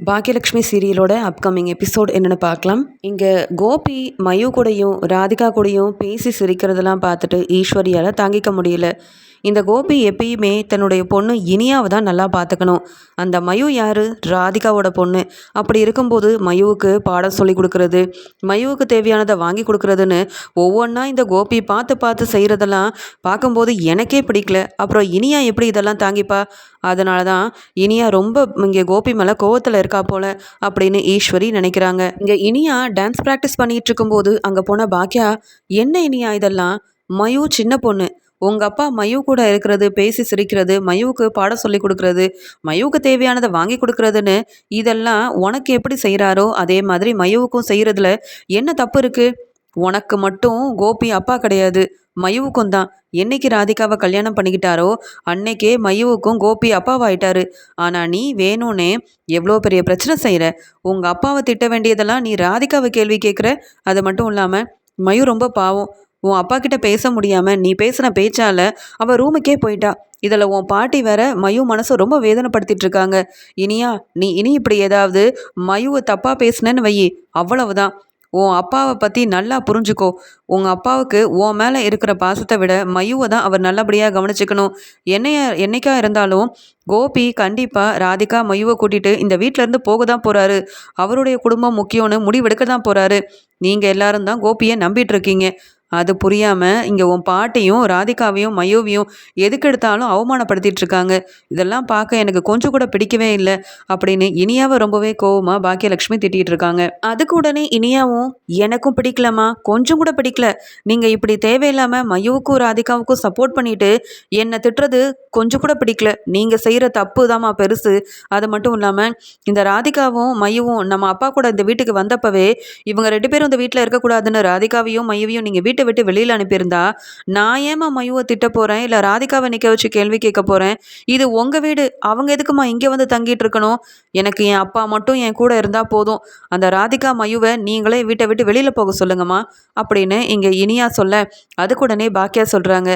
Bhagyalakshmi சீரியலோட upcoming episode என்னென்னு பார்க்கலாம். இங்கே கோபி மயு கூடயும் ராதிகா கூடயும் பேசி சிரிக்கிறதெல்லாம் பார்த்துட்டு ஈஸ்வரியால் தாங்கிக்க முடியல. இந்த கோபி எப்பயுமே தன்னுடைய பொண்ணு இனியாவை தான் நல்லா பார்த்துக்கணும். அந்த மயு யார்? ராதிகாவோட பொண்ணு. அப்படி இருக்கும்போது மயுவுக்கு பாடம் சொல்லி கொடுக்கறது, மயுவுக்கு தேவையானதை வாங்கி கொடுக்குறதுன்னு ஒவ்வொன்றா இந்த கோபி பார்த்து பார்த்து செய்கிறதெல்லாம் பார்க்கும்போது எனக்கே பிடிக்கல. அப்புறம் இனியா எப்படி இதெல்லாம் தாங்கிப்பா? அதனால தான் இனியா ரொம்ப இங்கே கோபி மேலே கோவத்தில் இருக்கா போல அப்படின்னு ஈஸ்வரி நினைக்கிறாங்க. இங்கே இனியா டான்ஸ் ப்ராக்டிஸ் பண்ணிகிட்டு இருக்கும்போது அங்கே போன பாக்கியா, என்ன இனியா இதெல்லாம்? மயு சின்ன பொண்ணு, உங்கள் அப்பா மயு கூட இருக்கிறது, பேசி சிரிக்கிறது, மயுவுக்கு பாடம் சொல்லி கொடுக்குறது, மயுவுக்கு தேவையானதை வாங்கி கொடுக்குறதுன்னு இதெல்லாம் உனக்கு எப்படி செய்கிறாரோ அதே மாதிரி மயுவுக்கும் செய்கிறதுல என்ன தப்பு இருக்குது? உனக்கு மட்டும் கோபி அப்பா கிடையாது, மயுவுக்கும் தான். என்னைக்கு ராதிகாவை கல்யாணம் பண்ணிக்கிட்டாரோ அன்னைக்கே மயுவுக்கும் கோபி அப்பாவாயிட்டாரு. ஆனால் நீ வேணும்னே எவ்வளோ பெரிய பிரச்சனை செய்கிற. உங்கள் அப்பாவை திட்ட வேண்டியதெல்லாம் நீ ராதிகாவை கேள்வி கேட்குற. அது மட்டும் இல்லாமல் மயு ரொம்ப பாவம். உன் அப்பா கிட்ட பேச முடியாமல் நீ பேசின பேச்சால் அவள் ரூமுக்கே போயிட்டா. இதில் உன் பாட்டி வேற மயு மனசை ரொம்ப வேதனைப்படுத்திட்டு இருக்காங்க. இனியா, நீ இனி இப்படி ஏதாவது மயுவை தப்பாக பேசுனேன்னு வையி, அவ்வளவுதான். உன் அப்பாவை பற்றி நல்லா புரிஞ்சுக்கோ. உங்கள் அப்பாவுக்கு உன் மேலே இருக்கிற பாசத்தை விட மயுவை தான் அவர் நல்லபடியாக கவனிச்சுக்கணும். என்னைக்கா இருந்தாலும் கோபி கண்டிப்பாக ராதிகா மயுவை கூட்டிகிட்டு இந்த வீட்டிலேருந்து போக தான் போகிறாரு. அவருடைய குடும்பம் முக்கியம்னு முடிவெடுக்க தான் போகிறாரு. நீங்கள் எல்லாரும் தான் கோபியை நம்பிட்டு இருக்கீங்க. அது புரியாமல் இங்கே உன் பாட்டியும் ராதிகாவையும் மயுவையும் எதுக்கு எடுத்தாலும் அவமானப்படுத்திட்டு இருக்காங்க. இதெல்லாம் பார்க்க எனக்கு கொஞ்சம் கூட பிடிக்கவே இல்லை அப்படின்னு இனியாவை ரொம்பவே கோவமாக பாக்கியலட்சுமி திட்டிகிட்டு இருக்காங்க. அதுக்கு உடனே இனியாவும், எனக்கும் பிடிக்கலம்மா, கொஞ்சம் கூட பிடிக்கல. நீங்கள் இப்படி தேவையில்லாமல் மயுவுக்கும் ராதிகாவுக்கும் சப்போர்ட் பண்ணிட்டு என்னை திட்டுறது கொஞ்சம் கூட பிடிக்கல. நீங்கள் செய்கிற தப்பு தாம்மா பெருசு. அது மட்டும் இல்லாமல் இந்த ராதிகாவும் மயுவும் நம்ம அப்பா கூட இந்த வீட்டுக்கு வந்தப்பவே இவங்க 2 பேரும் இந்த வீட்டில் இருக்கக்கூடாதுன்னு ராதிகாவையும் மயுவையும் நீங்கள் வீட்டை விட்டு வெளியில் அனுப்பியிருந்தா நான் ஏமா மயுவை திட்ட போகிறேன், இல்லை ராதிகாவை நிற்க வச்சு கேள்வி கேட்க போகிறேன்? இது உங்கள் வீடு, அவங்க எதுக்குமா இங்கே வந்து தங்கிட்டு இருக்கணும்? எனக்கு என் அப்பா மட்டும் என் கூட இருந்தால் போதும். அந்த ராதிகா மயுவை நீங்களே வீட்டை விட்டு வெளியில் போக சொல்லுங்கம்மா அப்படின்னு இங்கே இனியா சொல்ல, அதுக்குடனே பாக்கியா சொல்கிறாங்க,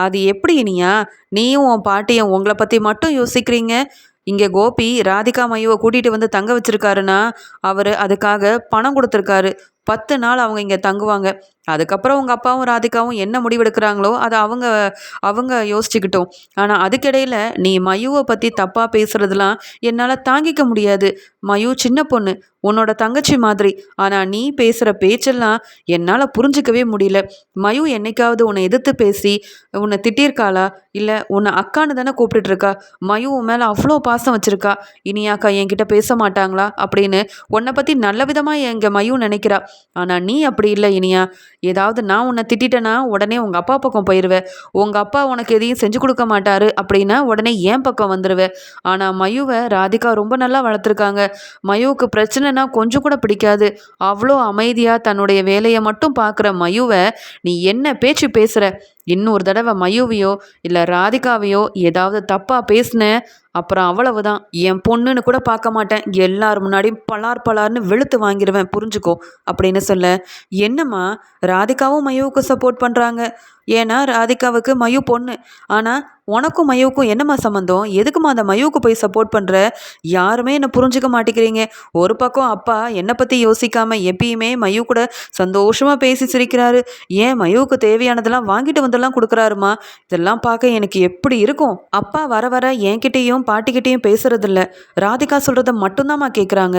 அது எப்படி இனியா, நீயும் உன் பாட்டியும் உங்களை பற்றி மட்டும் யோசிக்கிறீங்க? இங்கே கோபி ராதிகா மயுவை கூட்டிகிட்டு வந்து தங்க வச்சிருக்காருன்னா அவர் அதுக்காக பணம் கொடுத்துருக்காரு. 10 நாள் அவங்க இங்கே தங்குவாங்க. அதுக்கப்புறம் உங்கள் அப்பாவும் ராதிகாவும் என்ன முடிவெடுக்கிறாங்களோ அதை அவங்க அவங்க யோசிச்சுக்கிட்டோம். ஆனால் அதுக்கிடையில் நீ மயுவை பற்றி தப்பாக பேசுகிறதுலாம் என்னால் தாங்கிக்க முடியாது. மயு சின்ன பொண்ணு, உன்னோட தங்கச்சி மாதிரி. ஆனால் நீ பேசுகிற பேச்செல்லாம் என்னால் புரிஞ்சிக்கவே முடியல. மயு என்னைக்காவது உன்னை எதிர்த்து பேசி உன்னை திட்டியிருக்காளா? இல்லை உன்னை அக்கான்னு தானே கூப்பிட்டுருக்கா? மயு உன் மேலே அவ்வளோ பாசம் வச்சுருக்கா. இனியாக்கா என்கிட்ட பேச மாட்டாங்களா அப்படின்னு உன்னை பற்றி நல்ல விதமாக எங்கள் மயு நினைக்கிறா. ஆனால் நீ அப்படி இல்லை இனியா. ஏதாவது நான் உன்னை திட்டேன்னா உடனே உங்கள் அப்பா பக்கம் போயிடுவேன். உங்கள் அப்பா உனக்கு எதையும் செஞ்சு கொடுக்க மாட்டாரு அப்படின்னா உடனே என் பக்கம் வந்துடுவேன். ஆனால் மயுவை ராதிகா ரொம்ப நல்லா வளர்த்துருக்காங்க. மயுவுக்கு பிரச்சனைனா கொஞ்சம் கூட பிடிக்காது. அவ்வளோ அமைதியாக தன்னுடைய வேலையை மட்டும் பார்க்குற மயுவை நீ என்ன பேச்சு பேசுகிற? இன்னொரு தடவை மயுவையோ இல்லை ராதிகாவையோ ஏதாவது தப்பாக பேசினேன் அப்புறம் அவ்வளவுதான். என் பொண்ணுன்னு கூட பார்க்க மாட்டேன். எல்லார் முன்னாடியும் பலார்னு வெளுத்து வாங்கிடுவேன், புரிஞ்சுக்கோ அப்படின்னு சொல்ல, என்னம்மா ராதிகாவும் மயுவுக்கு சப்போர்ட் பண்ணுறாங்க? ஏன்னா ராதிகாவுக்கு மயு பொண்ணு. ஆனால் உனக்கும் மயுவுக்கும் என்னம்மா சம்மந்தம்? எதுக்குமா அந்த மயுவுக்கு போய் சப்போர்ட் பண்ணுற? யாருமே என்னை புரிஞ்சுக்க மாட்டேங்கிறீங்க. ஒரு பக்கம் அப்பா என்னை பற்றி யோசிக்காமல் எப்பயுமே மயு கூட சந்தோஷமாக பேசி சிரிக்கிறாரு. ஏன் மயுவுக்கு தேவையானதெல்லாம் வாங்கிட்டு வந்தெல்லாம் கொடுக்குறாருமா. இதெல்லாம் பார்க்க எனக்கு எப்படி இருக்கும்? அப்பா வர வர என்கிட்டையும் பாட்டிக்கிட்டேயும் பேசுறதில்ல. ராதிகா சொல்கிறத மட்டும்தாம்மா கேட்குறாங்க.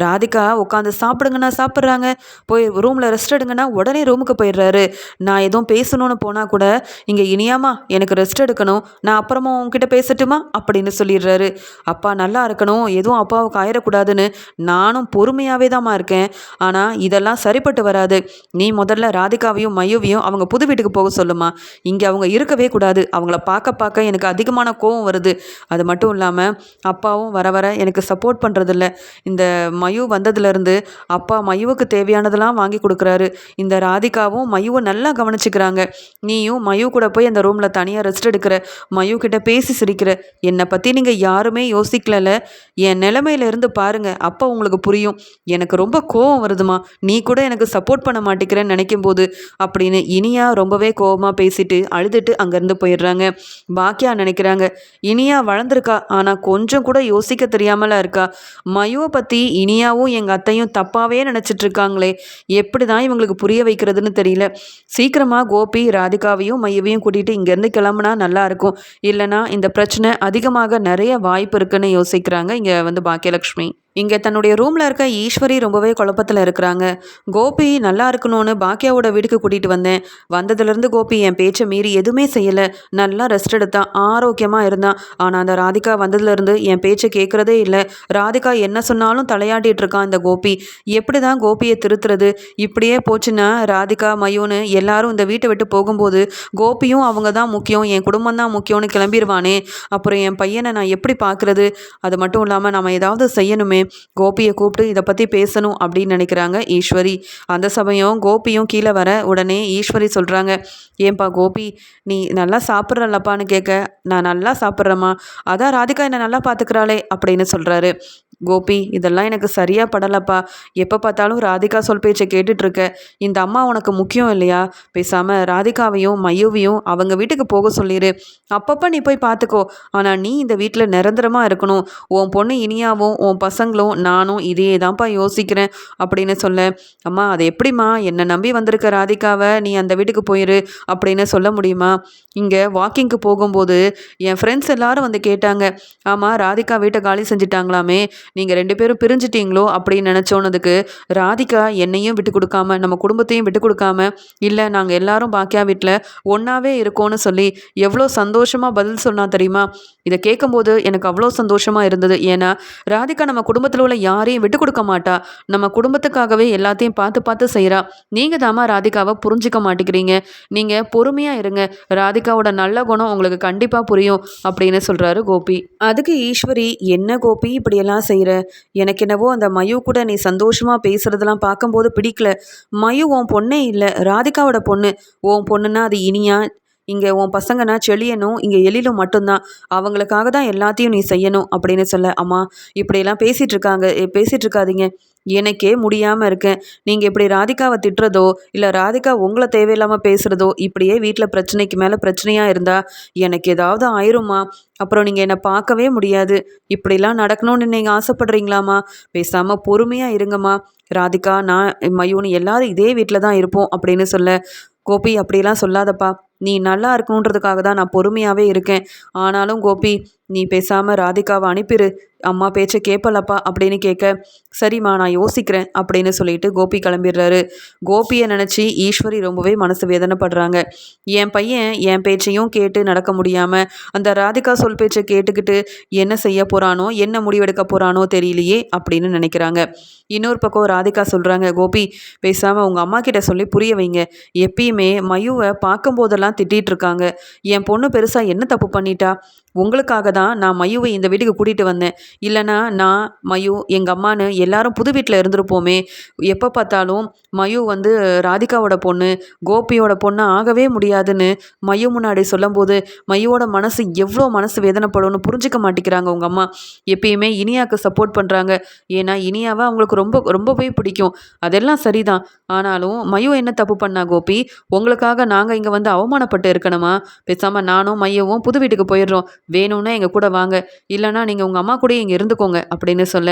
ராதிகா உட்காந்து சாப்பிடுங்கன்னா சாப்பிட்றாங்க, போய் ரூமில் ரெஸ்ட் எடுங்கன்னா உடனே ரூமுக்கு போயிடுறாரு. நான் எதுவும் பேசணும்னு போனால் கூட இங்கே இனியாமா எனக்கு ரெஸ்ட் எடுக்கணும், நான் அப்புறமா உங்ககிட்ட பேசட்டுமா அப்படின்னு சொல்லிடுறாரு. அப்பா நல்லா இருக்கணும், எதுவும் அப்பாவுக்கு ஆயிடக்கூடாதுன்னு நானும் பொறுமையாகவே தாம்மா இருக்கேன். ஆனால் இதெல்லாம் சரிப்பட்டு வராது. நீ முதல்ல ராதிகாவையும் மயுவையும் அவங்க புது வீட்டுக்கு போக சொல்லுமா. இங்கே அவங்க இருக்கவே கூடாது. அவங்கள பார்க்க எனக்கு அதிகமான கோவம் வருது. அது மட்டும் இல்லாமல் அப்பாவும் வர வர எனக்கு சப்போர்ட் பண்ணுறதில்ல. இந்த மயு வந்ததுலேருந்து அப்பா மயுவுக்கு தேவையானதெல்லாம் வாங்கி கொடுக்குறாரு. இந்த ராதிகாவும் மயுவை நல்லா கவனிச்சுக்கிறாங்க. நீயும் மயு கூட போய் அந்த ரூமில் தனியாக ரெஸ்ட் எடுக்கிற, மயு கிட்ட பேசி சிரிக்கிற. என்னை பற்றி நீங்கள் யாருமே யோசிக்கலல. என் நிலைமையில இருந்து பாருங்க, அப்போ உங்களுக்கு புரியும். எனக்கு ரொம்ப கோவம் வருதுமா, நீ கூட எனக்கு சப்போர்ட் பண்ண மாட்டேங்கிறேன்னு நினைக்கும் போது அப்படின்னு இனியா ரொம்பவே கோவமாக பேசிட்டு அழுதுட்டு அங்கேருந்து போயிடுறாங்க. பாக்கியா நினைக்கிறாங்க, இனியா வளர்ந்துருக்கா, ஆனால் கொஞ்சம் கூட யோசிக்க தெரியாமலா இருக்கா. மயுவை பற்றி இனியாவும் எங்கள் அத்தையும் தப்பாகவே நினச்சிட்டு இருக்காங்களே, எப்படி தான் இவங்களுக்கு புரிய வைக்கிறதுன்னு தெரியல. சீக்கிரமாக கோபி ராதிகாவையும் மையவையும் கூட்டிகிட்டு இங்கேருந்து கிளம்புனா நல்லா இருக்கும். இல்லைனா இந்த பிரச்சனை அதிகமாக நிறைய வாய்ப்பு இருக்குன்னு யோசிக்கிறாங்க இங்கே பாக்கியலக்ஷ்மி. இங்கே தன்னுடைய ரூமில் இருக்க ஈஸ்வரி ரொம்பவே குழப்பத்தில் இருக்கிறாங்க. கோபி நல்லா இருக்கணும்னு பாக்கியாவோட வீட்டுக்கு கூட்டிகிட்டு வந்தேன். வந்ததுலேருந்து கோபி என் பேச்சை மீறி எதுவுமே செய்யலை. நல்லா ரெஸ்ட் எடுத்தான், ஆரோக்கியமாக இருந்தான். ஆனால் அந்த ராதிகா வந்ததுலேருந்து என் பேச்சை கேட்குறதே இல்லை. ராதிகா என்ன சொன்னாலும் தலையாட்டிகிட்டு இருக்கான் இந்த கோபி. எப்படி தான் கோபியை திருத்துறது? இப்படியே போச்சுன்னா ராதிகா மயூன்னு எல்லாரும் இந்த வீட்டை விட்டு போகும்போது கோபியும் அவங்க தான் முக்கியம், என் குடும்பம் தான் முக்கியம்னு கிளம்பிடுவானே. அப்புறம் என் பையனை நான் எப்படி பார்க்குறது? அது மட்டும் இல்லாமல் நம்ம ஏதாவது செய்யணுமே. கோபியை கூப்பிட்டு இதை பற்றி பேசணும் அப்படின்னு நினைக்கிறாங்க ஈஸ்வரி. அந்த சமயம் கோபியும் கீழே வர உடனே ஈஸ்வரி சொல்கிறாங்க, ஏன்பா கோபி, நீ நல்லா சாப்பிட்றல்லப்பான்னு கேட்க, நான் நல்லா சாப்பிட்றேம்மா, அதான் ராதிகா என்னை நல்லா பார்த்துக்கிறாளே அப்படின்னு சொல்கிறாரு. கோபி, இதெல்லாம் எனக்கு சரியாக படலப்பா. எப்போ பார்த்தாலும் ராதிகா சொல் பேச்சை கேட்டுட்ருக்க. இந்த அம்மா உனக்கு முக்கியம் இல்லையா? பேசாமல் ராதிகாவையும் மையுவையும் அவங்க வீட்டுக்கு போக சொல்லிடு. அப்பப்போ நீ போய் பார்த்துக்கோ. ஆனால் நீ இந்த வீட்டில் நிரந்தரமாக இருக்கணும். உன் பொண்ணு இனியாவும் உன் பசங்களும் நானும் இதே தான்ப்பா யோசிக்கிறேன் அப்படின்னு சொல்ல, அம்மா அது எப்படிம்மா, என்னை நம்பி வந்திருக்க ராதிகாவை நீ அந்த வீட்டுக்கு போயிரு அப்படின்னு சொல்ல முடியுமா? இங்கே வாக்கிங்க்கு போகும்போது என் ஃப்ரெண்ட்ஸ் எல்லாரும் கேட்டாங்க, ஆமாம் ராதிகா வீட்டை காலி செஞ்சிட்டாங்களாமே, நீங்கள் 2 பேரும் பிரிஞ்சிட்டீங்களோ அப்படின்னு நினச்சோன்னதுக்கு ராதிகா என்னையும் விட்டு கொடுக்காம நம்ம குடும்பத்தையும் விட்டு கொடுக்காம, இல்லை நாங்கள் எல்லாரும் பாக்கியா வீட்டில் ஒன்றாவே இருக்கோன்னு சொல்லி எவ்வளோ சந்தோஷமாக பதில் சொன்னா தெரியுமா? இதை கேட்கும்போது எனக்கு அவ்வளோ சந்தோஷமாக இருந்தது. ஏன்னா ராதிகா நம்ம குடும்பத்தில் உள்ள யாரையும் விட்டு கொடுக்க மாட்டா. நம்ம குடும்பத்துக்காகவே எல்லாத்தையும் பார்த்து பார்த்து செய்கிறா. நீங்கள் தாமா ராதிகாவை புரிஞ்சிக்க மாட்டேங்கிறீங்க. நீங்கள் பொறுமையாக இருங்க, ராதிகாவோட நல்ல குணம் உங்களுக்கு கண்டிப்பாக புரியும் அப்படின்னு சொல்கிறாரு கோபி. அதுக்கு ஈஸ்வரி, என்ன கோபி இப்படியெல்லாம் செய்கிற? எனக்கு என்னவோ அந்த மயு கூட நீ சந்தோஷமாக பேசுகிறதெல்லாம் பார்க்கும்போது பிடிக்கல. மயு உன் பொண்ணே இல்லை, ராதிகாவோட பொண்ணு. உன் பொண்ணுன்னா அது இனியா, இங்கே உன் பசங்கன்னா செழியனும் இங்கே எழிலும் மட்டும்தான். அவங்களுக்காக தான் எல்லாத்தையும் நீ செய்யணும் அப்படின்னு சொல்ல, அம்மா இப்படியெல்லாம் பேசிகிட்டு இருக்காதீங்க, எனக்கே முடியாமல் இருக்கேன். நீங்கள் இப்படி ராதிகாவை திட்டுறதோ இல்லை ராதிகா உங்களை தேவையில்லாமல் பேசுகிறதோ இப்படியே வீட்டில் பிரச்சனைக்கு மேலே பிரச்சனையாக இருந்தால் எனக்கு ஏதாவது ஆயிரும்மா. அப்புறம் நீங்கள் என்னை பார்க்கவே முடியாது. இப்படிலாம் நடக்கணும்னு நீங்கள் ஆசைப்படுறீங்களாம்மா? பேசாமல் பொறுமையாக இருங்கம்மா. ராதிகா, நான், மயூன்னு எல்லாரும் இதே வீட்டில் தான் இருப்போம் அப்படின்னு சொல்ல, கோபி அப்படிலாம் சொல்லாதப்பா, நீ நல்லா இருக்கணுன்றதுக்காக தான் நான் பொறுமையாகவே இருக்கேன். ஆனாலும் கோபி, நீ பேசாமல் ராதிகாவை அனுப்பிடு, அம்மா பேச்சை கேட்பலப்பா அப்படின்னு கேட்க, சரிம்மா நான் யோசிக்கிறேன் அப்படின்னு சொல்லிட்டு கோபி கிளம்பிடுறாரு. கோபியை நினச்சி ஈஸ்வரி ரொம்பவே மனசு வேதனைப்படுறாங்க. என் பையன் என் பேச்சையும் கேட்டு நடக்க முடியாமல் அந்த ராதிகா சொல் பேச்சை கேட்டுக்கிட்டு என்ன செய்ய போகிறானோ, என்ன முடிவெடுக்க போகிறானோ தெரியலையே அப்படின்னு நினைக்கிறாங்க. இன்னொரு பக்கம் ராதிகா சொல்கிறாங்க, கோபி பேசாமல் உங்கள் அம்மா கிட்ட சொல்லி புரிய வைங்க. எப்பயுமே மயுவை பார்க்கும்போதெல்லாம் திட்டிகிட்டு இருக்காங்க. என் பொண்ணு பெருசாக என்ன தப்பு பண்ணிட்டா? உங்களுக்காக தான் நான் மயுவை இந்த வீட்டுக்கு கூட்டிகிட்டு வந்தேன். இல்லைனா நான், மயு, எங்கள் அம்மானு எல்லாரும் புது வீட்டில் இருந்திருப்போமே. எப்போ பார்த்தாலும் மயு ராதிகாவோட பொண்ணு, கோபியோட பொண்ணு ஆகவே முடியாதுன்னு மயு முன்னாடி சொல்லும்போது மயுவோட மனசு எவ்வளோ மனசு வேதனைப்படும்னு புரிஞ்சிக்க மாட்டேங்கிறாங்க உங்கள் அம்மா. எப்பயுமே இனியாவுக்கு சப்போர்ட் பண்ணுறாங்க. ஏன்னா இனியாவை அவங்களுக்கு ரொம்பவே பிடிக்கும். அதெல்லாம் சரிதான். ஆனாலும் மயு என்ன தப்பு பண்ணா கோபி? உங்களுக்காக நாங்கள் இங்கே அவமானப்பட்டு இருக்கணுமா? பேசாமல் நானும் மையவும் புது வீட்டுக்கு போயிடுறோம். வேணும்னா எங்கள் கூட வாங்க, இல்லைனா நீங்கள் உங்கள் அம்மா கூட இங்கே இருந்துக்கோங்க அப்படின்னு சொல்ல,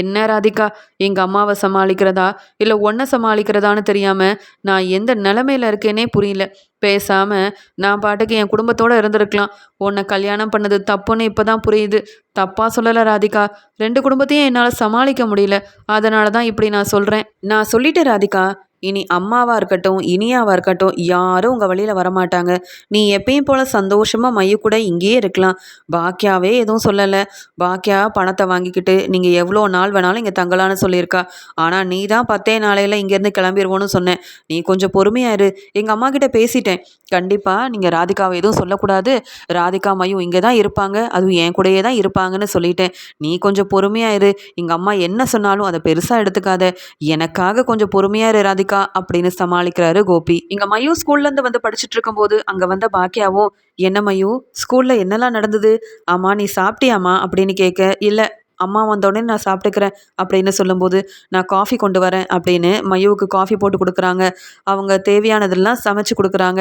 என்ன ராதிகா, எங்கள் அம்மாவை சமாளிக்கிறதா இல்லை ஒன்றை சமாளிக்கிறதான்னு தெரியாமல் நான் எந்த நிலமையில இருக்கேனே புரியல. பேசாமல் நான் பாட்டுக்கு என் குடும்பத்தோடு இருந்திருக்கலாம். உன்னை கல்யாணம் பண்ணது தப்புன்னு இப்போ தான் புரியுது. தப்பாக சொல்லலை ராதிகா, 2 குடும்பத்தையும் என்னால் சமாளிக்க முடியல. அதனால தான் இப்படி நான் சொல்கிறேன். நான் சொல்லிட்டேன் ராதிகா, இனி அம்மாவாக இருக்கட்டும் இனியாவாக இருக்கட்டும் யாரும் உங்கள் வழியில் வரமாட்டாங்க. நீ எப்பயும் போல் சந்தோஷமாக மைய கூட இங்கேயே இருக்கலாம். பாக்கியாவே எதுவும் சொல்லலை. பாக்கியா பணத்தை வாங்கிக்கிட்டு நீங்கள் எவ்வளோ நாள் வேணாலும் இங்கே தங்கலான்னு சொல்லியிருக்கா. ஆனால் நீ தான் 10 நாளையில் இங்கேருந்து கிளம்பிடுவோன்னு சொன்னேன். நீ கொஞ்சம் பொறுமையாக இரு. எங்கள் அம்மா கிட்ட பேசிட்டேன். கண்டிப்பாக நீங்கள் ராதிகாவை எதுவும் சொல்லக்கூடாது. ராதிகா மையும் இங்கே தான் இருப்பாங்க, அதுவும் என் கூடயே தான் இருப்பாங்கன்னு சொல்லிட்டேன். நீ கொஞ்சம் பொறுமையாக இரு. எங்கள் அம்மா என்ன சொன்னாலும் அதை பெருசாக எடுத்துக்காத. எனக்காக கொஞ்சம் பொறுமையாக இரு ராதிகா இருக்கா அப்படின்னு சமாளிக்கிறாரு கோபி. இங்க மயூ ஸ்கூல்ல இருந்து வந்து படிச்சுட்டு இருக்கும்போது அங்க வந்த பாக்கியாவும், என்ன மயூ ஸ்கூல்ல என்னெல்லாம் நடந்தது, ஆமா நீ சாப்பிட்டியாமா அப்படின்னு கேட்க, இல்ல அம்மா வந்தோடனே நான் சாப்பிட்டுக்கிறேன் அப்படின்னு சொல்லும்போது, நான் காஃபி கொண்டு வரேன் அப்படின்னு மயூவுக்கு காஃபி போட்டு கொடுக்குறாங்க. அவங்க தேவையானதெல்லாம் சமைச்சு கொடுக்குறாங்க.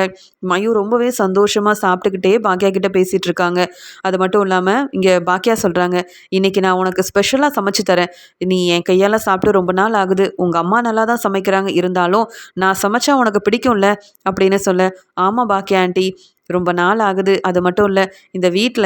மயூ ரொம்பவே சந்தோஷமா சாப்பிட்டுக்கிட்டே பாக்கியா கிட்ட பேசிட்டு இருக்காங்க. அது மட்டும் இல்லாம இங்க பாக்கியா சொல்றாங்க, இன்னைக்கு நான் உனக்கு ஸ்பெஷலா சமைச்சு தரேன். நீ என் கையால சாப்பிட்டு ரொம்ப நாள் ஆகுது. உங்க அம்மா நல்லா தான் சமைக்கிறாங்க. இருந்தாலும் நான் சமைச்சா உனக்கு பிடிக்கும்ல அப்படின்னு சொல்ல, ஆமா பாக்கியா ஆண்டி. ரொம்ப நாள் ஆகுது. அது மட்டும் இல்ல, இந்த வீட்ல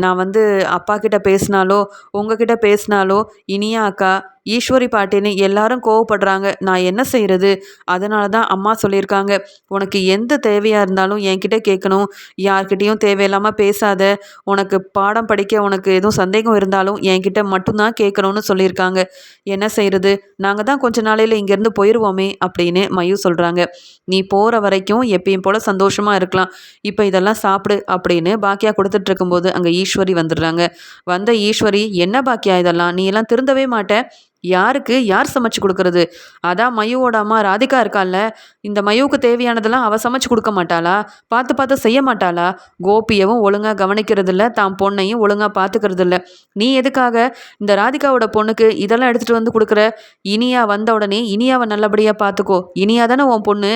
நான் வந்து அப்பா கிட்ட பேசினாலோ, உங்ககிட்ட பேசினாலோ, இனியா அக்கா, ஈஸ்வரி பாட்டின்னு எல்லாரும் கோவப்படுறாங்க. நான் என்ன செய்றது? அதனால தான் அம்மா சொல்லியிருக்காங்க, உனக்கு எந்த தேவையா இருந்தாலும் என்கிட்ட கேட்கணும். யார்கிட்டயும் தேவையில்லாம பேசாத. உனக்கு பாடம் படிக்க உனக்கு எதுவும் சந்தேகம் இருந்தாலும் என்கிட்ட மட்டும் தான் கேட்கணும்னு சொல்லியிருக்காங்க. என்ன செய்றது? நாங்க தான் கொஞ்ச நாளையில இங்கேருந்து போயிருவோமே அப்படின்னு மயூ சொல்றாங்க. நீ போற வரைக்கும் எப்பயும் போல சந்தோஷமா இருக்கலாம். இப்ப இதெல்லாம் சாப்பிடு அப்படின்னு பாக்கியா கொடுத்துட்டு இருக்கும்போது அங்க ஈஸ்வரி வந்துடுறாங்க. வந்த ஈஸ்வரி, என்ன பாக்கியா இதெல்லாம்? நீ எல்லாம் திருந்தவே மாட்ட. யாருக்கு யார் சமைச்சு கொடுக்கறது? அதான் மயுவோட அம்மா ராதிகா இருக்கால்ல, இந்த மயுவுக்கு தேவையானதெல்லாம் அவ சமைச்சு கொடுக்க மாட்டாளா? பார்த்து பார்த்து செய்ய மாட்டாளா? கோபியவும் ஒழுங்கா கவனிக்கிறது இல்ல, தான் பொண்ணையும் ஒழுங்கா பார்த்துக்கிறது இல்ல. நீ எதுக்காக இந்த ராதிகாவோட பொண்ணுக்கு இதெல்லாம் எடுத்துட்டு வந்து கொடுக்குற? இனியா வந்த உடனே இனியாவை நல்லபடியா பார்த்துக்கோ. இனியா தானே உன் பொண்ணு.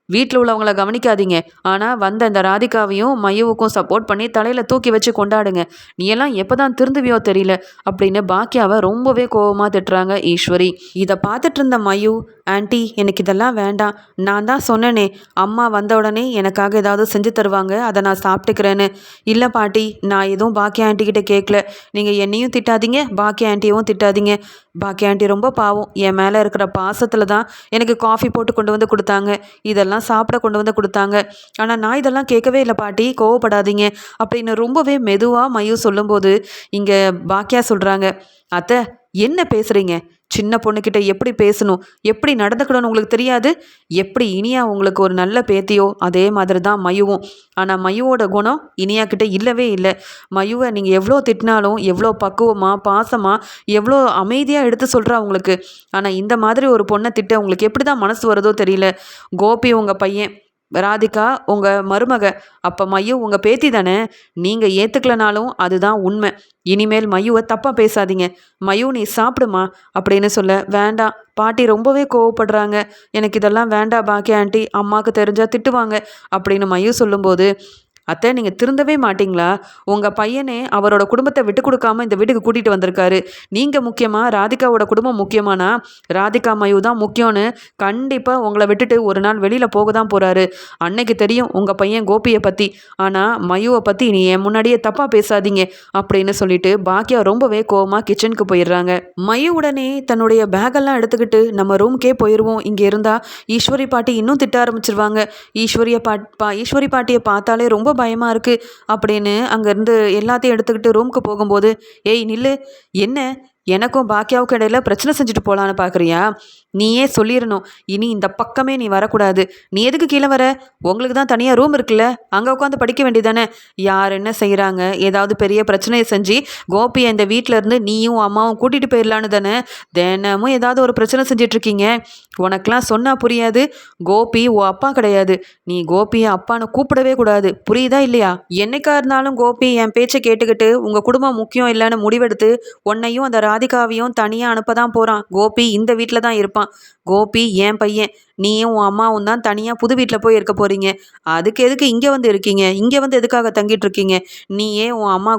வீட்டில் உள்ளவங்கள கவனிக்காதீங்க. ஆனால் வந்த இந்த ராதிகாவையும் மயுவுக்கும் சப்போர்ட் பண்ணி தலையில் தூக்கி வச்சு கொண்டாடுங்க. நீ எல்லாம் எப்போ தான் திருந்துவியோ தெரியல அப்படின்னு பாக்கியாவை ரொம்பவே கோபமாக திட்டுறாங்க ஈஸ்வரி. இதை பார்த்துட்டு இருந்த மயு, ஆண்டி எனக்கு இதெல்லாம் வேண்டாம். நான் தான் சொன்னேனே அம்மா வந்த உடனே எனக்காக ஏதாவது செஞ்சு தருவாங்க, அதை நான் சாப்பிட்டுக்கிறேன்னு. இல்லை பாட்டி, நான் எதுவும் பாக்கியா ஆண்டி கிட்ட கேட்கல. நீங்கள் என்னையும் திட்டாதீங்க, பாக்கியா ஆண்டியவும் திட்டாதீங்க. பாக்கியா ஆண்டி ரொம்ப பாவம். என் மேலே இருக்கிற பாசத்தில் தான் எனக்கு காஃபி போட்டு கொண்டு வந்து கொடுத்தாங்க. இதெல்லாம் சாப்பிட கொண்டு வந்து கொடுத்தாங்க. ஆனால் நான் இதெல்லாம் கேட்கவே இல்லை பாட்டி, கோவப்படாதீங்க அப்படின்னு ரொம்பவே மெதுவாக மயூ சொல்லும்போது இங்கே பாக்கியா சொல்கிறாங்க, அத்தை என்ன பேசுகிறீங்க? சின்ன பொண்ணுக்கிட்ட எப்படி பேசணும், எப்படி நடந்துக்கணும்னு உங்களுக்கு தெரியாது? எப்படி இனியா உங்களுக்கு ஒரு நல்ல பேத்தியோ அதே மாதிரி தான் மயுவும். ஆனால் மயுவோட குணம் இனியா கிட்ட இல்லவே இல்லை. மயுவை நீங்கள் எவ்வளோ திட்டினாலும் எவ்வளோ பக்குவமாக பாசமாக எவ்வளோ அமைதியாக எடுத்து சொல்கிறா உங்களுக்கு. ஆனால் இந்த மாதிரி ஒரு பொண்ணை திட்ட உங்களுக்கு எப்படி தான் மனசு வருதோ தெரியல. கோபி உங்கள் பையன், ராதிகா உங்கள் மருமக, அப்போ மயு உங்கள் பேத்தி தானே. நீங்கள் ஏற்றுக்கலனாலும் அதுதான் உண்மை. இனிமேல் மயுவை தப்பாக பேசாதீங்க. மயு நீ சாப்பிடுமா அப்படின்னு சொல்ல, வேண்டாம் பாட்டி ரொம்பவே கோவப்படுறாங்க, எனக்கு இதெல்லாம் வேண்டாம் பாக்கியா ஆண்டி, அம்மாவுக்கு தெரிஞ்சால் திட்டுவாங்க அப்படின்னு மயு சொல்லும்போது, அத்தை நீங்கள் திருந்தவே மாட்டிங்களா? உங்கள் பையனே அவரோட குடும்பத்தை விட்டு கொடுக்காம இந்த வீட்டுக்கு கூட்டிகிட்டு வந்திருக்காரு. நீங்கள் முக்கியமாக ராதிகாவோட குடும்பம் முக்கியமானா ராதிகா மயு தான் முக்கியம்னு கண்டிப்பாக உங்களை விட்டுட்டு ஒரு நாள் வெளியில் போக தான் போகிறாரு. அன்னைக்கு தெரியும் உங்கள் பையன் கோபியை பற்றி. ஆனால் மயுவை பற்றி நீ என் முன்னாடியே தப்பாக பேசாதீங்க அப்படின்னு சொல்லிட்டு பாக்கியா ரொம்பவே கோவமாக கிச்சனுக்கு போயிடுறாங்க. மயு உடனே தன்னுடைய பேக்கெல்லாம் எடுத்துக்கிட்டு நம்ம ரூம்க்கே போயிடுவோம், இங்கே இருந்தால் ஈஸ்வரி பாட்டி இன்னும் திட்ட ஆரம்பிச்சிருவாங்க. ஈஸ்வரி பாட்டியை பார்த்தாலே ரொம்ப பயமாக இருக்குது அப்படின்னு அங்கேருந்து எல்லாத்தையும் எடுத்துக்கிட்டு ரூமுக்கு போகும்போது, ஏய் நில்லு, என்ன எனக்கும் பாக்கியாவுக்கு இடையில பிரச்சனை செஞ்சுட்டு போகலான்னு பார்க்குறியா? நீயே சொல்லிடணும், இனி இந்த பக்கமே நீ வரக்கூடாது. நீ எதுக்கு கீழே வர? உங்களுக்கு தான் தனியாக ரூம் இருக்குல்ல, அங்கே உட்காந்து படிக்க வேண்டியதானே. யார் என்ன செய்கிறாங்க, ஏதாவது பெரிய பிரச்சனையை செஞ்சு கோபியை இந்த வீட்டில் இருந்து நீயும் அம்மாவும் கூட்டிகிட்டு போயிடலான்னு தானே தினமும் ஏதாவது ஒரு பிரச்சனை செஞ்சிட்ருக்கீங்க. உனக்கெலாம் சொன்னால் புரியாது. கோபி ஓ அப்பா கிடையாது. நீ கோபியை அப்பான்னு கூப்பிடவே கூடாது, புரியுதா இல்லையா? என்னைக்கா இருந்தாலும் கோபி என் பேச்சை கேட்டுக்கிட்டு உங்கள் குடும்பம் முக்கியம் இல்லைன்னு முடிவெடுத்து உன்னையும் அந்த ராதிகாவையும் தனியாக அனுப்ப தான் போகிறான். கோபி இந்த வீட்டில் தான் இருப்பான். கோபி என் பையன். நீயும் உன் அம்மாவும் தான் தனியாக புது வீட்டில் போய் இருக்க போகிறீங்க. அதுக்கு எதுக்கு இங்கே வந்து இருக்கீங்க? இங்கே வந்து எதுக்காக தங்கிட்டு இருக்கீங்க? நீயே உன் அம்மா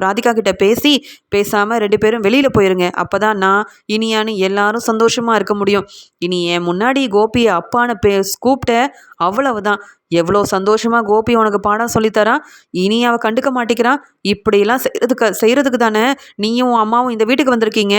ராதிகா கிட்ட பேசி பேசாமல் 2 பேரும் வெளியில் போயிருங்க. அப்போ தான் நான் இனியான்னு எல்லாரும் சந்தோஷமாக இருக்க முடியும். இனி என் முன்னாடி கோபியை அப்பான்னு கூப்பிட்ட அவ்வளவுதான். எவ்வளோ சந்தோஷமாக கோபி உனக்கு பாடம் சொல்லித்தரான், இனி அவள் கண்டுக்க மாட்டேங்கிறான். இப்படிலாம் செய்கிறதுக்கு தானே நீயும் உன் அம்மாவும் இந்த வீட்டுக்கு வந்திருக்கீங்க.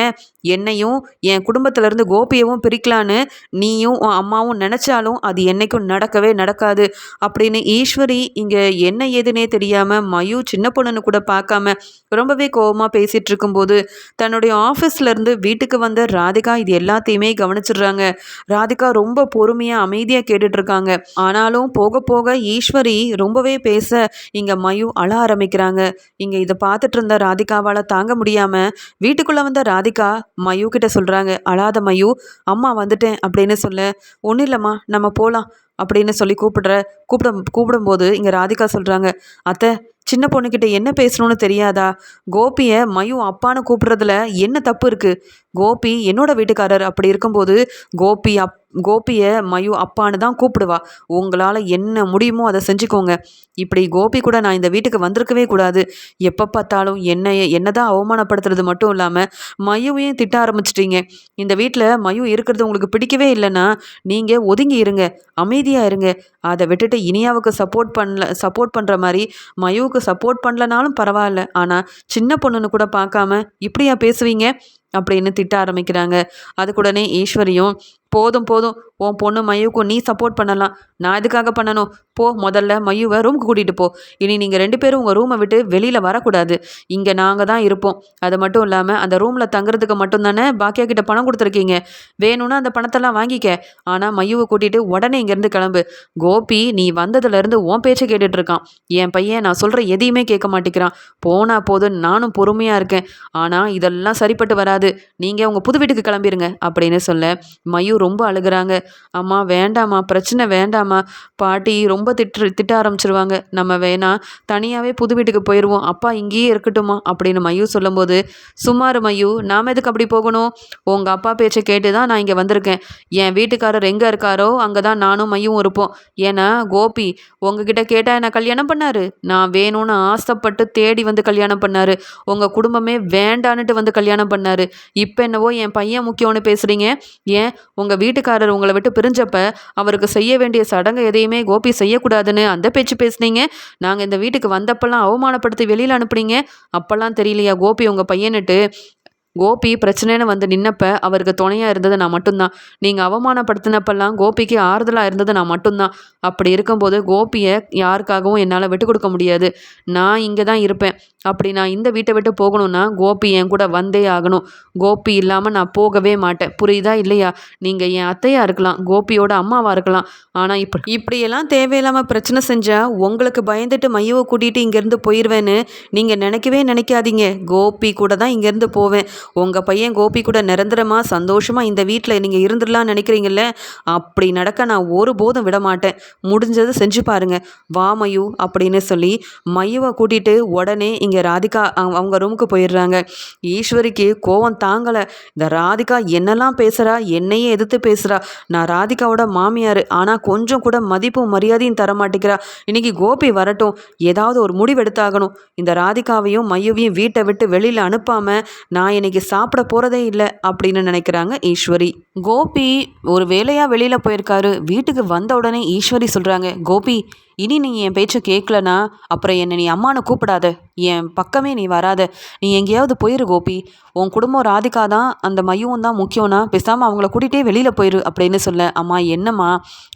என்னையும் என் குடும்பத்திலேருந்து கோபியவும் பிரிக்கலான்னு நீயும் உன் அம்மாவும் நினச்சாலும் அது என்றைக்கும் நடக்கவே நடக்காது அப்படின்னு ஈஸ்வரி இங்கே என்ன ஏதுனே தெரியாமல் மயு சின்ன பொண்ணுன்னு கூட பார்க்காம ரொம்பவே கோபமாக பேசிகிட்டு இருக்கும்போது தன்னுடைய ஆஃபீஸ்லேருந்து வீட்டுக்கு வந்த ராதிகா இது எல்லாத்தையுமே கவனிச்சிடுறாங்க. ராதிகா ரொம்ப பொறுமையாக அமைதியாக கேட்டுட்ருக்காங்க. ஆனாலும் போக போக ஈஸ்வரி ரொம்பவே பேச இங்கே மயு அழ ஆரம்பிக்கிறாங்க. இங்கே இதை பார்த்துட்டு இருந்த ராதிகாவால் தாங்க முடியாமல் வீட்டுக்குள்ளே வந்த ராதிகா மயூ கிட்ட சொல்கிறாங்க, அழாத மயூ, அம்மா வந்துட்டேன் அப்படின்னு சொல்ல, ஒன்றும் இல்லைம்மா நம்ம போகலாம் அப்படின்னு சொல்லி கூப்பிடும்போது இங்கே ராதிகா சொல்கிறாங்க, அத்தை சின்ன பொண்ணுக்கிட்ட என்ன பேசணும்னு தெரியாதா? கோபியை மயூ அப்பான்னு கூப்பிடுறதுல என்ன தப்பு இருக்குது? கோபி என்னோட வீட்டுக்காரர். அப்படி இருக்கும்போது கோபியை மயூ அப்பான்னு தான் கூப்பிடுவா. உங்களால் என்ன முடியுமோ அதை செஞ்சுக்கோங்க. இப்படி கோபி கூட நான் இந்த வீட்டுக்கு வந்திருக்கவே கூடாது. எப்போ பார்த்தாலும் என்ன தான் அவமானப்படுத்துறது மட்டும் இல்லாமல் மயூவையும் திட்ட ஆரம்பிச்சிட்டீங்க. இந்த வீட்டில் மயூ இருக்கிறது உங்களுக்கு பிடிக்கவே இல்லைன்னா நீங்கள் ஒதுங்கி இருங்க, அமைதியாக இருங்க. அதை விட்டுட்டு இனியாவுக்கு சப்போர்ட் பண்ணுற மாதிரி மயூவுக்கு சப்போர்ட் பண்ணலனாலும் பரவாயில்ல, ஆனால் சின்ன பொண்ணுன்னு கூட பார்க்காம இப்படியா பேசுவீங்க அப்படின்னு திட்ட ஆரம்பிக்கிறாங்க. அதுக்குடனே ஈஸ்வரியும், போதும் போதும், உன் பொண்ணு மயூவுக்கும் நீ சப்போர்ட் பண்ணலாம், நான் எதுக்காக பண்ணணும்? போ, முதல்ல மயூவை ரூமுக்கு கூட்டிகிட்டு போ. இனி நீங்கள் 2 பேரும் உங்கள் ரூமை விட்டு வெளியில் வரக்கூடாது. இங்கே நாங்கள் தான் இருப்போம். அது மட்டும் இல்லாமல் அந்த ரூமில் தங்குறதுக்கு மட்டும்தானே பாக்கியா கிட்ட பணம் கொடுத்துருக்கீங்க. வேணும்னா அந்த பணத்தெல்லாம் வாங்கிக்க. ஆனால் மயூவை கூட்டிகிட்டு உடனே இங்கேருந்து கிளம்பு. கோபி நீ வந்ததுலேருந்து உன் பேச்சை கேட்டுட்டு இருக்கான். என் பையன் நான் சொல்கிற எதையுமே கேட்க மாட்டேங்கிறான். போனா போதும், நானும் பொறுமையாக இருக்கேன். ஆனால் இதெல்லாம் சரிப்பட்டு வராது. நீங்கள் உங்கள் புது வீட்டுக்கு கிளம்பிடுங்க அப்படின்னு சொல்ல மயூ ரொம்ப அழுகிறாங்க. அம்மா வேண்டாம்மா, பிரச்சனை வேண்டாம்மா, பாட்டி ரொம்ப திட்ட ஆரம்பிச்சிருவாங்க, நம்ம வேணா தனியாகவே புது வீட்டுக்கு போயிடுவோம், அப்பா இங்கேயே இருக்கட்டுமா அப்படின்னு மயூ சொல்லும்போது, சுமார் மயூ, நாம் எதுக்கு அப்படி போகணும்? உங்கள் அப்பா பேச்சை கேட்டு தான் நான் இங்கே வந்திருக்கேன். என் வீட்டுக்காரர் எங்கே இருக்காரோ அங்கே தான் நானும் மையும் இருப்போம். ஏன்னா கோபி உங்ககிட்ட கேட்டால் என்ன கல்யாணம் பண்ணாரு. நான் வேணும்னு ஆசைப்பட்டு தேடி வந்து கல்யாணம் பண்ணாரு. உங்கள் குடும்பமே வேண்டான்னுட்டு வந்து கல்யாணம் பண்ணாரு. இப்போ என்னவோ என் பையன் முக்கியம்னு பேசுகிறீங்க. ஏன் உங்கள் வீட்டுக்காரர் உங்களை விட்டு பிரிஞ்சப்ப அவருக்கு செய்ய வேண்டிய சடங்கு எதையுமே கோபி செய்யக்கூடாதுன்னு அந்த பேச்சு பேசுனீங்க. நாங்கள் இந்த வீட்டுக்கு வந்தப்பெல்லாம் அவமானப்படுத்தி வெளியில் அனுப்புனீங்க. அப்போல்லாம் தெரியலையா கோபி உங்கள் பையனுட்டு? கோபி பிரச்சனைன்னு வந்து நின்னப்ப அவருக்கு துணையாக இருந்தது நான் மட்டும்தான். நீங்கள் அவமானப்படுத்தினப்பெல்லாம் கோபிக்கு ஆறுதலாக இருந்தது நான் மட்டும்தான். அப்படி இருக்கும்போது கோபியை யாருக்காகவும் என்னால் விட்டு கொடுக்க முடியாது. நான் இங்கே தான் இருப்பேன். அப்படி நான் இந்த வீட்டை விட்டு போகணும்னா கோபி என் கூட வந்தே ஆகணும். கோபி இல்லாமல் நான் போகவே மாட்டேன். புரியுதா இல்லையா? நீங்கள் என் அத்தையாக இருக்கலாம், கோபியோட அம்மாவாக இருக்கலாம். ஆனால் இப்படியெல்லாம் தேவையில்லாமல் பிரச்சனை செஞ்சால் உங்களுக்கு பயந்துட்டு மையவை கூட்டிகிட்டு இங்கேருந்து போயிடுவேன்னு நீங்கள் நினைக்காதீங்க. கோபி கூட தான் இங்கேருந்து போவேன். உங்கள் பையன் கோபி கூட நிரந்தரமாக சந்தோஷமாக இந்த வீட்டில் நீங்கள் இருந்துடலான்னு நினைக்கிறீங்கள? அப்படி நடக்க நான் ஒருபோதும் விட மாட்டேன். முடிஞ்சதை செஞ்சு பாருங்க, வா மயூ அப்படின்னு சொல்லி மயூவை கூட்டிகிட்டு உடனே இங்கே ராதிகா அவங்க ரூமுக்கு போயிடுறாங்க. ஈஸ்வரிக்கு கோவம் தாங்கலை. இந்த ராதிகா என்னெல்லாம் பேசுகிறா, என்னையே எதிர்த்து பேசுகிறா. நான் ராதிகாவோட மாமியார், ஆனால் கொஞ்சம் கூட மதிப்பும் மரியாதையும் தர மாட்டேங்கிறா. இன்னைக்கு கோபி வரட்டும், ஏதாவது ஒரு முடிவு எடுத்தாகணும். இந்த ராதிகாவையும் மையுவையும் வீட்டை விட்டு வெளியில் அனுப்பாமல் நான் இன்னைக்கு சாப்பிட போகிறதே இல்லை அப்படின்னு நினைக்கிறாங்க ஈஸ்வரி. கோபி ஒரு வேலையாக வெளியில் போயிருக்காரு. வீட்டுக்கு வந்த உடனே ஈஸ்வரி சொல்கிறாங்க, கோபி இனி நீ என் பேச்சை கேட்கலனா அப்புறம் என்னை நீ அம்மானு கூப்பிடாத, என் பக்கமே நீ வராத, நீ எங்கேயாவது போயிரு கோபி. உன் குடும்பம் ராதிகா தான், அந்த மையவும் தான் முக்கியம்னா பேசாமல் அவங்கள கூட்டிகிட்டே வெளியில் போயிரு அப்படின்னு சொல்ல, அம்மா என்னம்மா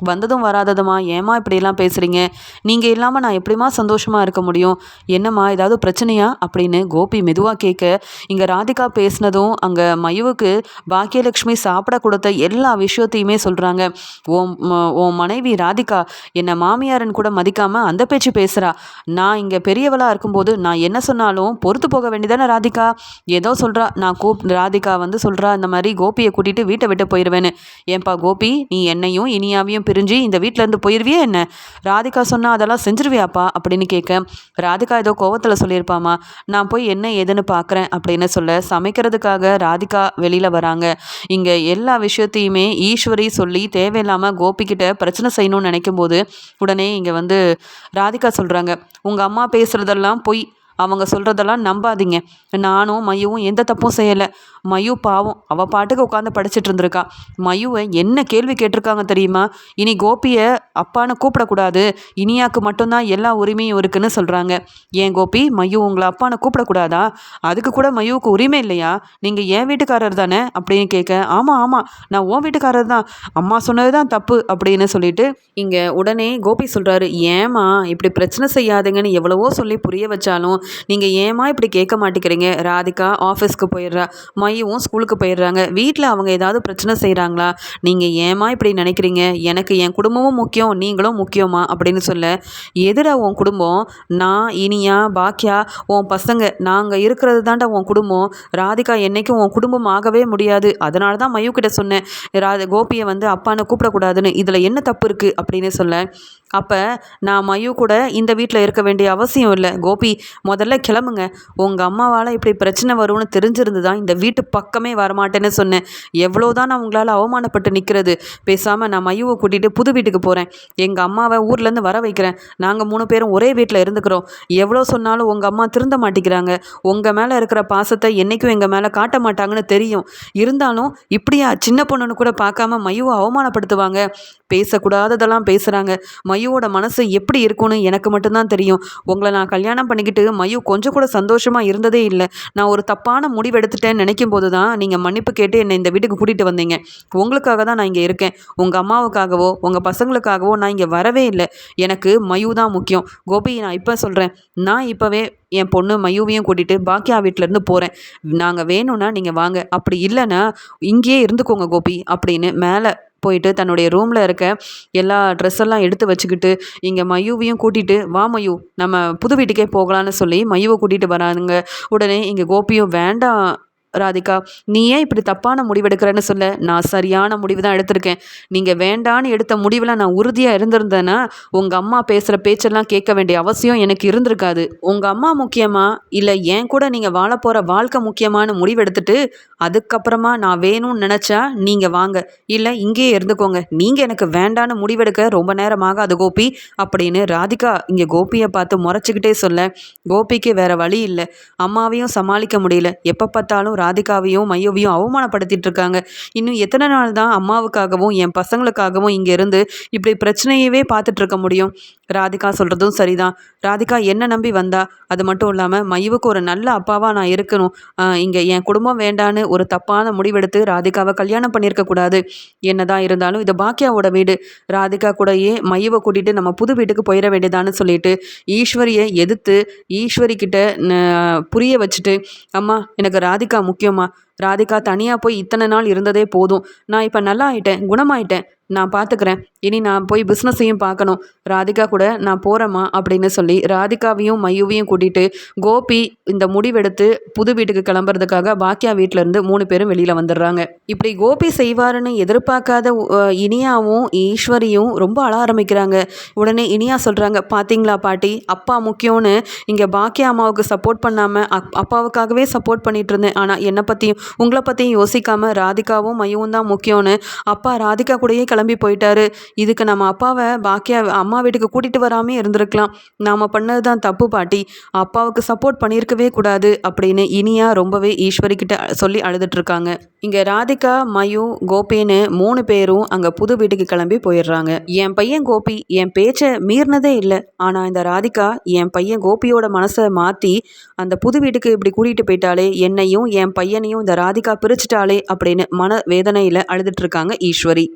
வந்ததும் வராததுமா, ஏம்மா இப்படியெல்லாம் பேசுகிறீங்க? நீங்கள் இல்லாமல் நான் எப்படிமா சந்தோஷமாக இருக்க முடியும்? என்னம்மா ஏதாவது பிரச்சனையா அப்படின்னு கோபி மெதுவாக கேட்க, இங்கே ராதிகா பேசினதும் அங்கே மயுவுக்கு பாக்கியலட்சுமி சாப்பிட கொடுத்த எல்லா விஷயத்தையுமே சொல்கிறாங்க. உன் மனைவி ராதிகா என்னை மாமியாரன் கூட மதிக்காமல் அந்த பேச்சு பேசுகிறா. நான் இங்கே பெரியவளாக இருக்கும்போது நான் என்ன சொன்னாலும் பொறுத்து போக வேண்டியதானே ராதிகா? ஏதோ சொல்கிறா. ராதிகா வந்து சொல்கிறா, இந்த மாதிரி கோபியை கூட்டிகிட்டு வீட்டை விட்டு போயிடுவேன்னு. ஏன்பா கோபி, நீ என்னையும் இனியாவையும் பிரிஞ்சு இந்த வீட்டிலேருந்து போயிடுவியே என்ன? ராதிகா சொன்னால் அதெல்லாம் செஞ்சிருவியாப்பா அப்படின்னு கேட்க, ராதிகா ஏதோ கோவத்தில் சொல்லியிருப்பாமா, நான் போய் என்ன ஏதுன்னு பார்க்குறேன் அப்படின்னு சொல்ல சமைக்கிறதுக்காக ராதிகா வெளியில் வராங்க. இங்கே எல்லா விஷயத்தையுமே ஈஸ்வரி சொல்லி தேவையில்லாமல் கோபிக்கிட்ட பிரச்சனை செய்யணும்னு நினைக்கும் போது உடனே இங்கே வந்து ராதிகா சொல்கிறாங்க, உங்கள் அம்மா பேசுகிறதெல்லாம் பொய், அவங்க சொல்கிறதெல்லாம் நம்பாதீங்க. நானும் மையுவும் எந்த தப்பும் செய்யலை. மயு பாவம், அவள் பாட்டுக்கு உட்காந்து படிச்சுட்டு இருந்திருக்கா. மயுவை என்ன கேள்வி கேட்டிருக்காங்க தெரியுமா? இனி கோபியை அப்பான்னு கூப்பிடக்கூடாது, இனியாக்கு மட்டும்தான் எல்லா உரிமையும் இருக்குன்னு சொல்கிறாங்க. ஏன் கோபி, மயு உங்களை அப்பான்னு கூப்பிடக்கூடாதா? அதுக்கு கூட மயுவுக்கு உரிமை இல்லையா? நீங்கள் என் வீட்டுக்காரர் தானே அப்படின்னு கேட்க, ஆமாம் நான் உன் வீட்டுக்காரர் தான், அம்மா சொன்னது தான் தப்பு அப்படின்னு சொல்லிட்டு இங்கே உடனே கோபி சொல்கிறாரு, ஏமா இப்படி பிரச்சனை செய்யாதுங்கன்னு எவ்வளவோ சொல்லி புரிய வச்சாலும் நீங்கள் ஏமா இப்படி கேட்க மாட்டேங்கிறீங்க? ராதிகா ஆஃபீஸ்க்கு போயிடுறா, மையவும் ஸ்கூலுக்கு போயிடுறாங்க. வீட்டில் அவங்க ஏதாவது பிரச்சனை செய்கிறாங்களா? நீங்கள் ஏம்மா இப்படி நினைக்கிறீங்க? எனக்கு என் குடும்பமும் முக்கியம், நீங்களும் முக்கியமா அப்படின்னு சொல்ல, எதுடா உன் குடும்பம்? நான், இனியா, பாக்கியா, உன் பசங்க, நாங்கள் இருக்கிறது தாண்டா உன் குடும்பம். ராதிகா என்னைக்கும் உன் குடும்பம் ஆகவே முடியாது. அதனால தான் மயூ கிட்ட சொன்னேன், கோபியை வந்து அப்பான்னு கூப்பிடக்கூடாதுன்னு. இதில் என்ன தப்பு இருக்குது அப்படின்னு சொல்ல, அப்போ நான் மயூ கூட இந்த வீட்டில் இருக்க வேண்டிய அவசியம் இல்லை. கோபி, முதல்ல கிளம்புங்க. உங்கள் அம்மாவால் இப்படி பிரச்சனை வரும்னு தெரிஞ்சிருந்து தான் இந்த வீட்டு பக்கமே வரமாட்டேன்னு சொன்னேன். எவ்வளோதான் நான் உங்களால் அவமானப்பட்டு நிற்கிறது. பேசாமல் நான் மயூவை கூட்டிகிட்டு புது வீட்டுக்கு போகிறேன். எங்கள் அம்மாவை ஊர்லேருந்து வர வைக்கிறேன். நாங்கள் 3 பேரும் ஒரே வீட்டில் இருந்துக்கிறோம். எவ்வளோ சொன்னாலும் உங்கள் அம்மா திருந்த மாட்டேங்கிறாங்க. உங்கள் மேலே இருக்கிற பாசத்தை என்றைக்கும் எங்கள் மேலே காட்ட மாட்டாங்கன்னு தெரியும். இருந்தாலும் இப்படியா சின்ன பொண்ணுன்னு கூட பார்க்காம மயூவை அவமானப்படுத்துவாங்க? பேசக்கூடாததெல்லாம் பேசுகிறாங்க. மயூவோட மனசு எப்படி இருக்கும்னு எனக்கு மட்டும்தான் தெரியும். உங்களை நான் கல்யாணம் பண்ணிக்கிட்டு மயூ கொஞ்சம் கூட சந்தோஷமாக இருந்ததே இல்லை. நான் ஒரு தப்பான முடிவு எடுத்துட்டேன்னு நினைக்கும் போது தான் நீங்கள் மன்னிப்பு கேட்டு என்னை இந்த வீட்டுக்கு கூட்டிகிட்டு வந்தீங்க. உங்களுக்காக தான் நான் இங்கே இருக்கேன். உங்கள் அம்மாவுக்காகவோ உங்கள் பசங்களுக்காகவோ நான் இங்கே வரவே இல்லை. எனக்கு மயூ தான் முக்கியம். கோபி, நான் இப்போ சொல்கிறேன், நான் இப்போவே என் பொண்ணு மயூவையும் கூட்டிகிட்டு பாக்கியா வீட்டிலேருந்து போகிறேன். நாங்கள் வேணும்னா நீங்கள் வாங்க, அப்படி இல்லைன்னா இங்கேயே இருந்துக்கோங்க கோபி அப்படின்னு மேலே போயிட்டு தன்னுடைய ரூமில் இருக்க எல்லா ட்ரெஸ்ஸெல்லாம் எடுத்து வச்சுக்கிட்டு இங்கே மயூவையும் கூட்டிகிட்டு, வா மயூ, நம்ம புது வீட்டுக்கே போகலான்னு சொல்லி மயூவை கூட்டிகிட்டு வராங்க. உடனே இங்கே கோபியும், வேண்டாம் ராதிகா, நீ ஏன் இப்படி தப்பான முடிவெடுக்கிறேன்னு சொல்ல, நான் சரியான முடிவு தான் எடுத்திருக்கேன். நீங்கள் வேண்டான்னு எடுத்த முடிவில் நான் உறுதியாக இருந்திருந்தேன்னா உங்கள் அம்மா பேசுகிற பேச்செல்லாம் கேட்க வேண்டிய அவசியம் எனக்கு இருந்திருக்காது. உங்கள் அம்மா முக்கியமா இல்லை என் கூட நீங்கள் வாழ போகிற வாழ்க்கை முக்கியமான முடிவெடுத்துட்டு அதுக்கப்புறமா நான் வேணும்னு நினச்சா நீங்கள் வாங்க, இல்லை இங்கேயே இருந்துக்கோங்க. நீங்கள் எனக்கு வேண்டான்னு முடிவெடுக்க ரொம்ப நேரமாக அது கோபி அப்படின்னு ராதிகா இங்கே கோபியை பார்த்து முறைச்சிக்கிட்டே சொல்ல, கோபிக்கு வேற வழி இல்லை. அம்மாவையும் சமாளிக்க முடியல. எப்போ பார்த்தாலும் ராதிகாவையும் மையோவையும் அவமானப்படுத்திட்டு இருக்காங்க. இன்னும் எத்தனை நாள் தான் அம்மாவுக்காகவும் என் பசங்களுக்காகவும் இங்கே இருந்து இப்படி பிரச்சனையவே பார்த்துட்டு இருக்க முடியும்? ராதிகா சொல்கிறதும் சரிதான். ராதிகா என்ன நம்பி வந்தா. அது மட்டும் இல்லாமல் மையுவுக்கு ஒரு நல்ல அப்பாவாக நான் இருக்கணும். இங்கே என் குடும்பம் வேண்டான்னு ஒரு தப்பான முடிவெடுத்து ராதிகாவை கல்யாணம் பண்ணியிருக்கக்கூடாது. என்னதான் இருந்தாலும் இது பாக்கியாவோட வீடு. ராதிகா கூடயே மையுவை கூட்டிகிட்டு நம்ம புது வீட்டுக்கு போயிட வேண்டியதான்னு சொல்லிட்டு ஈஸ்வரியை எதிர்த்து ஈஸ்வரி கிட்ட புரிய வச்சுட்டு, அம்மா எனக்கு ராதிகா முக்கியமா. ராதிகா தனியாக போய் இத்தனை நாள் இருந்ததே போதும். நான் இப்போ நல்லா ஆயிட்டேன், குணமாயிட்டேன். நான் பார்த்துக்கிறேன். இனி நான் போய் பிஸ்னஸையும் பார்க்கணும். ராதிகா கூட நான் போகிறேம்மா அப்படின்னு சொல்லி ராதிகாவையும் மையுவையும் கூட்டிகிட்டு கோபி இந்த முடிவெடுத்து புது வீட்டுக்கு கிளம்புறதுக்காக பாக்கியா வீட்டிலேருந்து 3 பேரும் வெளியில் வந்துடுறாங்க. இப்படி கோபி செய்வாருன்னு எதிர்பார்க்காத இனியாவும் ஈஸ்வரியும் ரொம்ப அழ ஆரம்பிக்கிறாங்க. உடனே இனியா சொல்கிறாங்க, பார்த்தீங்களா பாட்டி, அப்பா முக்கியம்னு இங்கே பாக்கியா அம்மாவுக்கு சப்போர்ட் பண்ணாமல் அப்பாவுக்காகவே சப்போர்ட் பண்ணிட்டு இருந்தேன். ஆனால் என்னை பற்றியும் உங்களை பற்றியும் யோசிக்காமல் ராதிகாவும் மையவும் தான் முக்கியம்னு அப்பா ராதிகா கூடயே கிளம்பி போயிட்டாரு. இதுக்கு நம்ம அப்பாவை பாக்கியா அம்மா வீட்டுக்கு கூட்டிகிட்டு வராமே இருந்திருக்கலாம். நாம் பண்ணது தான் தப்பு பாட்டி. அப்பாவுக்கு சப்போர்ட் பண்ணியிருக்கவே கூடாது அப்படின்னு இனியா ரொம்பவே ஈஸ்வரிக்கிட்ட சொல்லி அழுதுட்ருக்காங்க. இங்கே ராதிகா, மயு, கோபின்னு 3 பேரும் அங்கே புது வீட்டுக்கு கிளம்பி போயிடுறாங்க. என் பையன் கோபி என் பேச்சை மீறினதே இல்லை. ஆனால் இந்த ராதிகா என் பையன் கோபியோட மனசை மாற்றி அந்த புது வீட்டுக்கு இப்படி கூட்டிகிட்டு போயிட்டாலே, என்னையும் என் பையனையும் இந்த ராதிகா பிரிச்சுட்டாலே அப்படின்னு மன வேதனையில் அழுதுட்ருக்காங்க ஈஸ்வரி.